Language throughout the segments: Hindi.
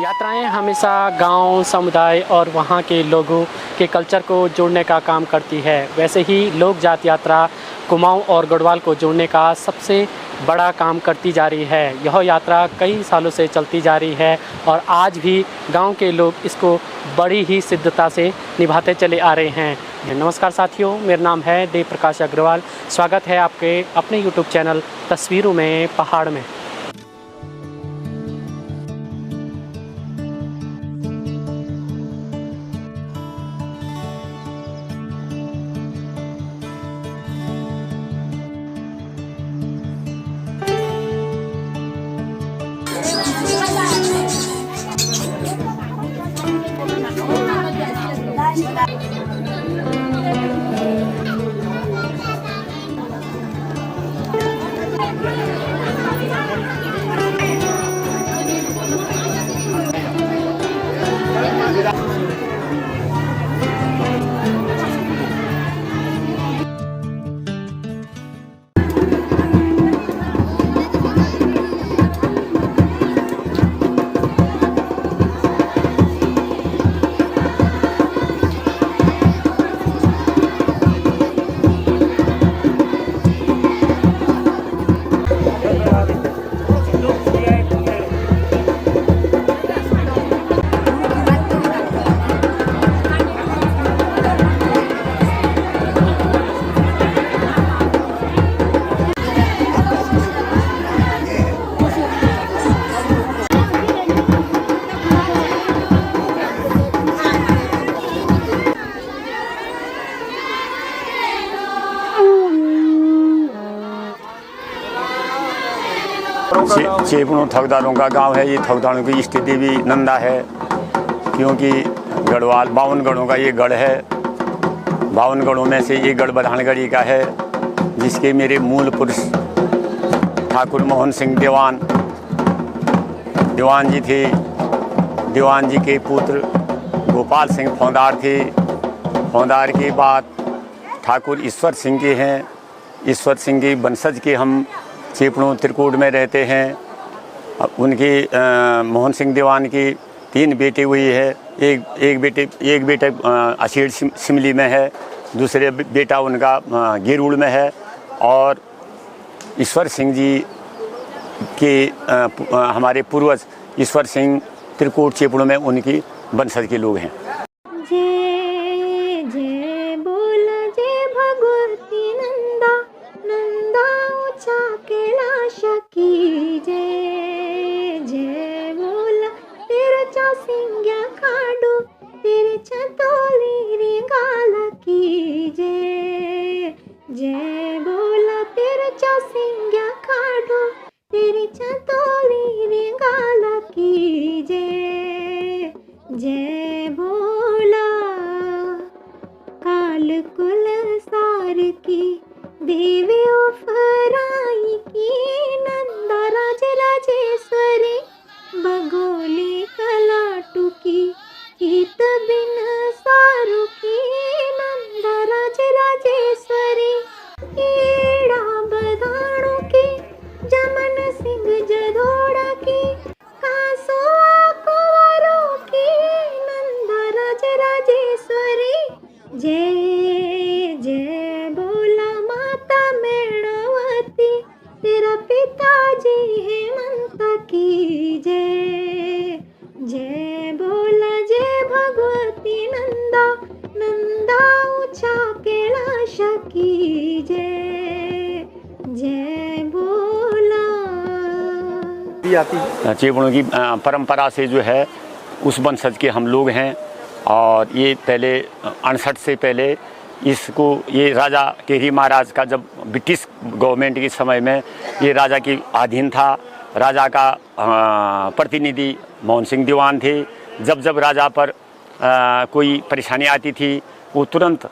यात्राएं हमेशा गांव, समुदाय और वहां के लोगों के कल्चर को जोड़ने का काम करती है। वैसे ही लोक जात यात्रा कुमाऊं और गढ़वाल को जोड़ने का सबसे बड़ा काम करती जा रही है। यह यात्रा कई सालों से चलती जा रही है और आज भी गांव के लोग इसको बड़ी ही सिद्धता से निभाते चले आ रहे हैं। नमस्कार साथियों, मेरा नाम है देव प्रकाश अग्रवाल। स्वागत है आपके अपने यूट्यूब चैनल तस्वीरों में पहाड़ में। चेपणु थकदारों का गांव है। ये थकदारों की स्थिति भी नंदा है, क्योंकि गढ़वाल 52 गढ़ों का ये गढ़ है। 52 गढ़ों में से ये गढ़ बधानगढ़ी का है, जिसके मेरे मूल पुरुष ठाकुर मोहन सिंह दीवान जी थे। दीवान जी के पुत्र गोपाल सिंह फौंदार थे। फौंदार के बाद ठाकुर ईश्वर सिंह के हैं। ईश्वर सिंह के वंशज के हम चेपणु त्रिकूट में रहते हैं। उनके मोहन सिंह दीवान की 3 बेटे हुई है। एक बेटे असीड़ सिमली में है, दूसरे बेटा उनका गिरुड़ में है, और ईश्वर सिंह जी के हमारे पूर्वज ईश्वर सिंह त्रिकूट चेपणु में उनकी वंशज के लोग हैं। जय बोला तेरे चौसिंग्या खाडो तेरी चतोली रे गाला की जय। जय बोला काल कुल सार की देवी फराई की नंदा राज राजेश्वरी बगोली कलाटू की हित बिन सारू की नंदा राज राजेश्वरी ईड़ा बदाणु की जमन सिंह जधोड़ा की कासोआ कुंवरों की नंदा राज राजेश्वरी। जय जय बोला माता मेणवती तेरा पिताजी हेमंत की जय। जय बोला जय भगवती नंदा नंदा ऊंचा कैलाश की जय। जय बोला। चेपणु की परंपरा से जो है उस वंशज के हम लोग हैं, और ये पहले 68 से पहले इसको ये राजा टेहरी महाराज का, जब ब्रिटिश गवर्नमेंट के समय में ये राजा के अधीन था। राजा का प्रतिनिधि मोहन सिंह दीवान थे। जब राजा पर कोई परेशानी आती थी, वो तुरंत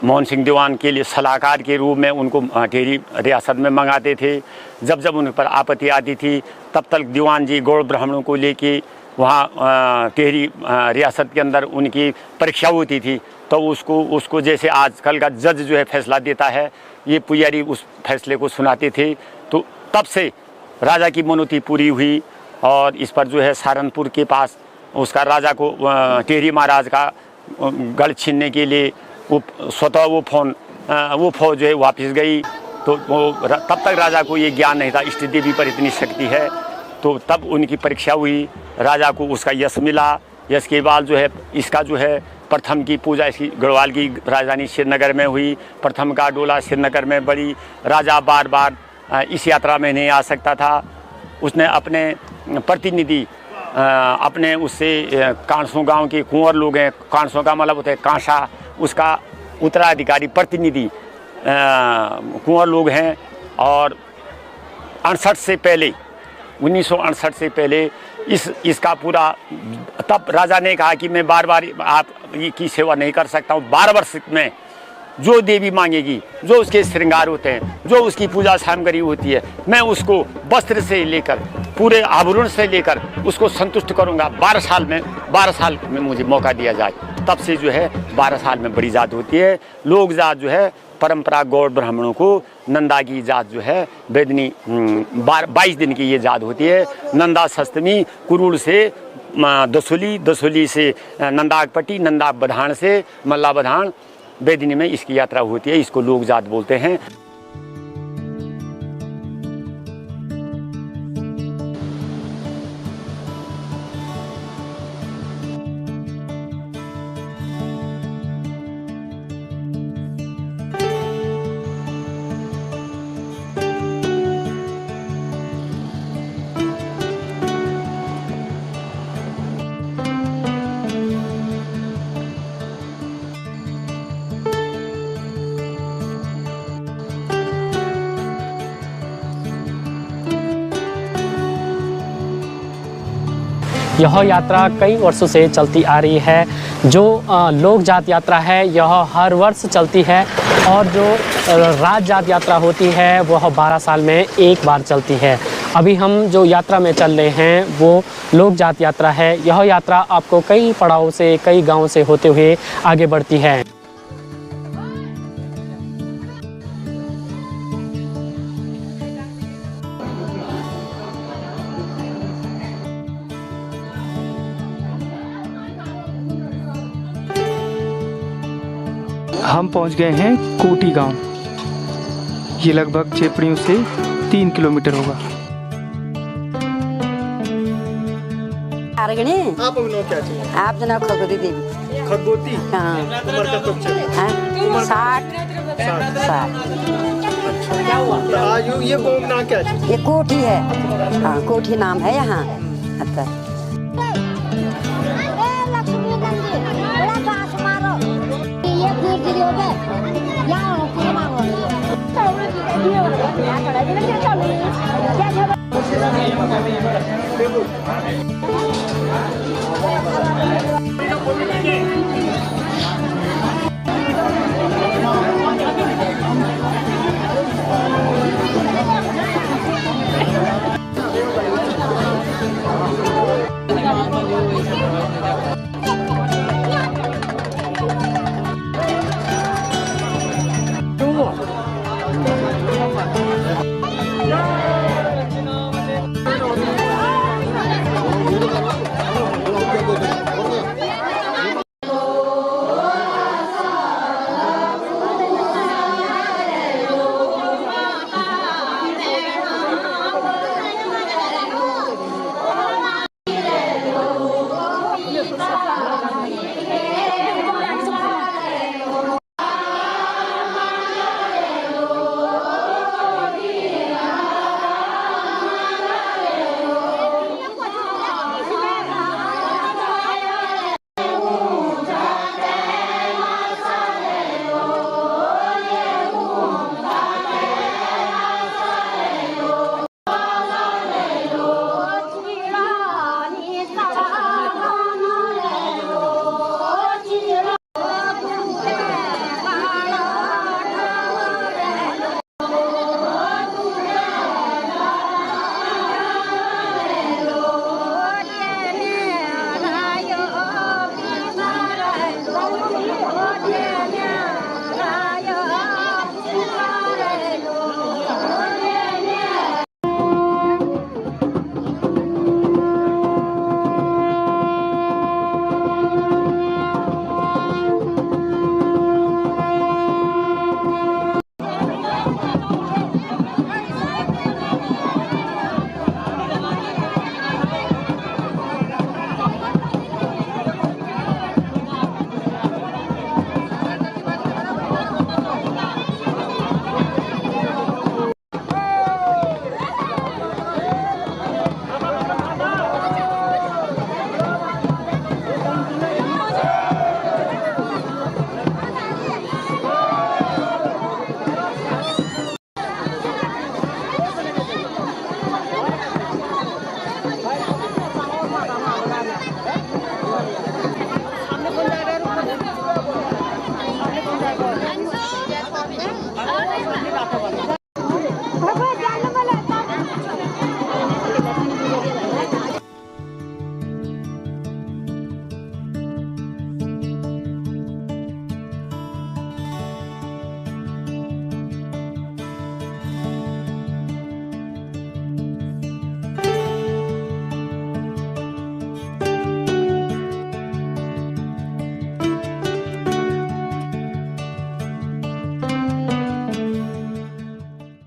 मोहन सिंह दीवान के लिए सलाहकार के रूप में उनको टेहरी रियासत में मंगाते थे। जब उन पर आपत्ति आती थी, तब तक दीवान जी गौड़ ब्राह्मणों को लेके वहाँ टेहरी रियासत के अंदर उनकी परीक्षा होती थी। तो उसको जैसे आजकल का जज जो है फैसला देता है, ये पुजारी उस फैसले को सुनाते थे। तो तब से राजा की मनोती पूरी हुई और इस पर जो है सहारनपुर के पास उसका राजा को टेहरी महाराज का गढ़ छीनने के लिए वो स्वतः वो फौज जो है वापस गई। तो तब तक राजा को ये ज्ञान नहीं था इष्ट देवी पर इतनी शक्ति है। तो तब उनकी परीक्षा हुई, राजा को उसका यश मिला। यश के बाद जो है इसका जो है प्रथम की पूजा इसकी गढ़वाल की राजधानी श्रीनगर में हुई। प्रथम का डोला श्रीनगर में बड़ी। राजा बार बार इस यात्रा में नहीं आ सकता था। उसने अपने प्रतिनिधि अपने उससे कांसों गांव के कुंवर लोग हैं, कांसों का मतलब होता है कांसा, उसका उत्तराधिकारी प्रतिनिधि कुंवर लोग हैं। और 68 से पहले 1968 से पहले इसका पूरा, तब राजा ने कहा कि मैं बार बार आप की सेवा नहीं कर सकता हूँ। 12 वर्ष में जो देवी मांगेगी, जो उसके श्रृंगार होते हैं, जो उसकी पूजा सामग्री होती है, मैं उसको वस्त्र से लेकर पूरे आभूषण से लेकर उसको संतुष्ट करूँगा। 12 साल में मुझे मौका दिया जाए। तब से जो है 12 साल में बड़ी जात होती है। लोक जात जो है परंपरा गौड़ ब्राह्मणों को नंदा की जात जो है वेदनी 22 दिन की ये जात होती है। नंदा सप्तमी कुरुड़ से दसोली से नंदापट्टी, नंदा बधान से मल्ला बधान बेदनी में इसकी यात्रा होती है। इसको लोक जात बोलते हैं। यह यात्रा कई वर्षों से चलती आ रही है। जो लोक जात यात्रा है यह हर वर्ष चलती है और जो राज जात यात्रा होती है वह 12 साल में एक बार चलती है। अभी हम जो यात्रा में चल रहे हैं वो लोक जात यात्रा है। यह यात्रा आपको कई पड़ाव से, कई गांव से होते हुए आगे बढ़ती है। हम पहुंच गए हैं कोटी गांव। ये लगभग चेपड़ियों से 3 किलोमीटर होगा। आप जना खगोती देवी। खगोती? हाँ। उम्र का कब चला? 60। आज ये गाँव ना क्या चीज? ये कोठी है। हाँ, कोठी नाम है यहाँ। अच्छा।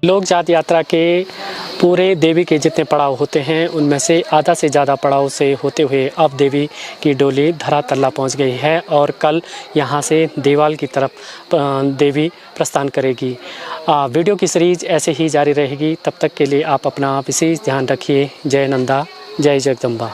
लोक जात यात्रा के पूरे देवी के जितने पड़ाव होते हैं उनमें से आधा से ज़्यादा पड़ाव से होते हुए अब देवी की डोली धरातल्ला पहुंच गई है और कल यहां से देवाल की तरफ देवी प्रस्थान करेगी। वीडियो की सीरीज ऐसे ही जारी रहेगी। तब तक के लिए आप अपना विशेष ध्यान रखिए। जय नंदा, जय जगदम्बा।